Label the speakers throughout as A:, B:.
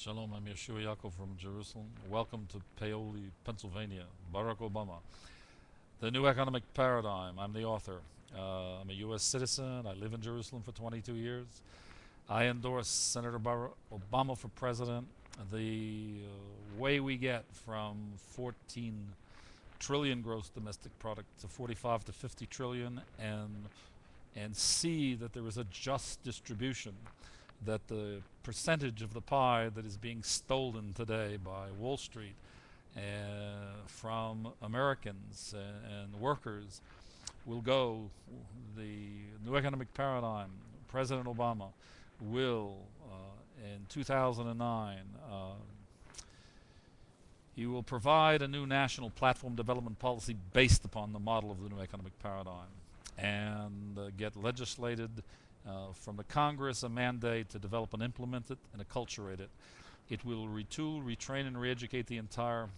A: Shalom, I'm Yehoshua from Jerusalem. Welcome to Paoli, Pennsylvania. Barack Obama. The New Economic Paradigm. I'm the author. I'm a U.S. citizen. I live in Jerusalem for 22 years. I endorse Senator Barack Obama for president. The way we get from 14 trillion gross domestic product to 45 to 50 trillion and see that there is a just distribution, that the percentage of the pie that is being stolen today by Wall Street from Americans and workers will go. The new economic paradigm, President Obama will, in 2009, he will provide a new national platform development policy based upon the model of the new economic paradigm and get legislated from the Congress a mandate to develop and implement it and acculturate it. It will retool, retrain, and re-educate the entire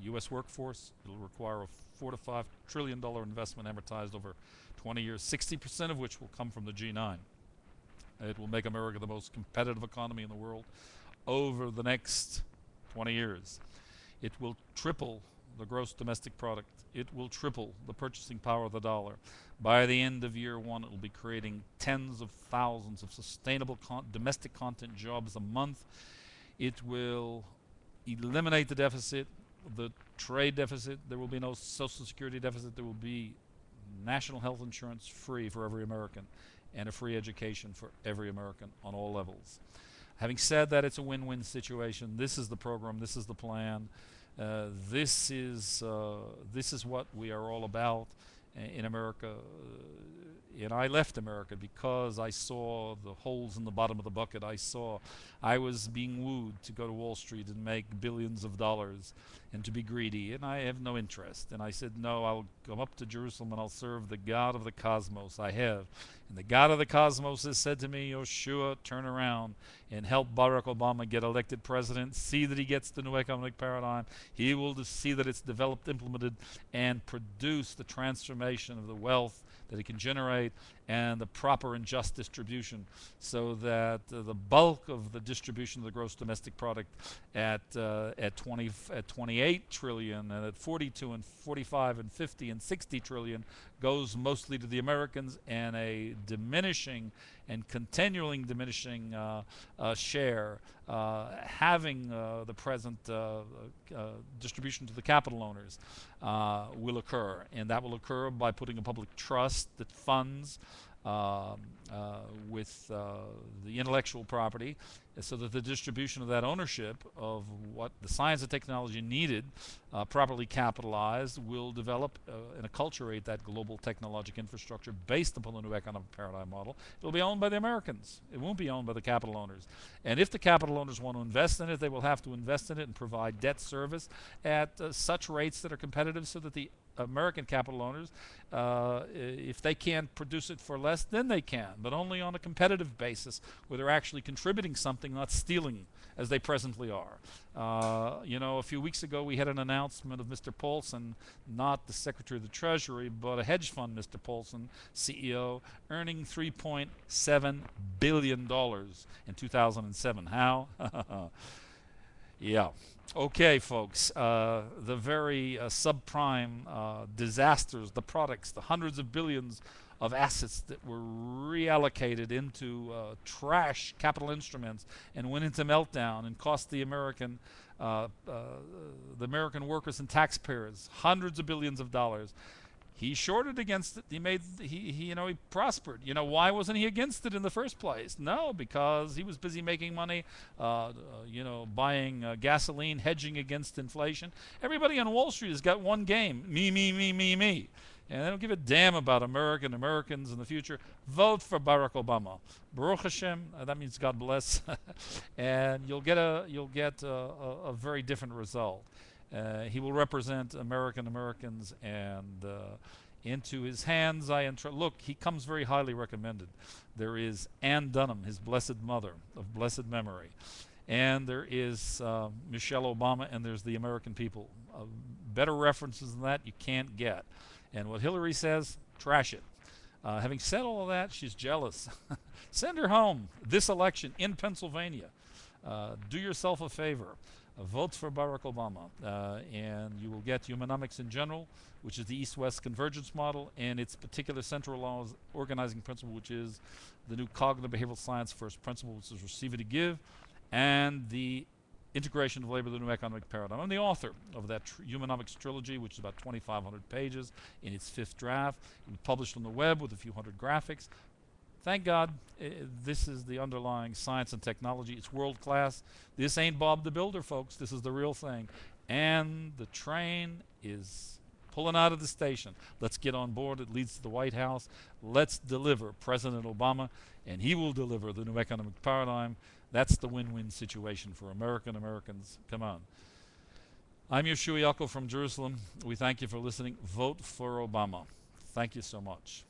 A: U.S. workforce. It will require a $4 to $5 trillion investment amortized over 20 years, 60% of which will come from the G9. It will make America the most competitive economy in the world over the next 20 years. It will triple the gross domestic product. It will triple the purchasing power of the dollar. By the end of year one, it will be creating tens of thousands of sustainable domestic content jobs a month. It will eliminate the deficit, the trade deficit. There will be no Social Security deficit. There will be national health insurance free for every American and a free education for every American on all levels. Having said that, it's a win-win situation. This is the program. This is the plan. This is what we are all about in America. And I left America because I saw the holes in the bottom of the bucket. I was being wooed to go to Wall Street and make billions of dollars and to be greedy, and I have no interest. And I said, no, I'll come up to Jerusalem and I'll serve the God of the cosmos. I have. And the God of the cosmos has said to me, Yehoshua, turn around and help Barack Obama get elected president. See that he gets the new economic paradigm. He will see that it's developed, implemented, and produce the transformation of the wealth that it can generate and the proper and just distribution, so that the bulk of the distribution of the gross domestic product at 28 trillion and at 42 and 45 and 50 and 60 trillion goes mostly to the Americans, and a diminishing and continuing diminishing share having the present distribution to the capital owners will occur, and that will occur by putting a public trust that funds with the intellectual property, so that the distribution of that ownership of what the science and technology needed, properly capitalized, will develop and acculturate that global technological infrastructure based upon the new economic paradigm model. It will be owned by the Americans. It won't be owned by the capital owners. And if the capital owners want to invest in it, they will have to invest in it and provide debt service at such rates that are competitive, so that the American capital owners, if they can't produce it for less, then they can, but only on a competitive basis where they're actually contributing something, not stealing as they presently are. A few weeks ago we had an announcement of Mr. Paulson, not the Secretary of the Treasury, but a hedge fund, Mr. Paulson, CEO, earning $3.7 billion in 2007. How? Yeah. Okay, folks, the very subprime disasters, the products, the hundreds of billions of assets that were reallocated into trash capital instruments and went into meltdown and cost the American workers and taxpayers hundreds of billions of dollars. He shorted against it. He prospered. Why wasn't he against it in the first place? No, because he was busy making money, buying gasoline, hedging against inflation. Everybody on Wall Street has got one game: me, me, me, me, me. And they don't give a damn about Americans in the future. Vote for Barack Obama. Baruch Hashem, that means God bless, and you'll get a very different result. He will represent Americans, and into his hands I entrust. Look, he comes very highly recommended. There is Ann Dunham, his blessed mother of blessed memory, and there is Michelle Obama, and there's the American people. Better references than that you can't get. And what Hillary says, trash it. Having said all of that, she's jealous. Send her home this election in Pennsylvania. Do yourself a favor. Vote for Barack Obama, and you will get Humanomics in general, which is the East-West convergence model, and its particular central organizing principle, which is the new cognitive behavioral science first principle, which is receive it to give, and the integration of labor, the new economic paradigm. I'm the author of that Humanomics trilogy, which is about 2,500 pages in its 5th draft. It was published on the web with a few hundred graphics. Thank God, this is the underlying science and technology. It's world class. This ain't Bob the Builder, folks. This is the real thing. And the train is pulling out of the station. Let's get on board. It leads to the White House. Let's deliver President Obama, and he will deliver the new economic paradigm. That's the win-win situation for Americans. Come on. I'm Yehoshua from Jerusalem. We thank you for listening. Vote for Obama. Thank you so much.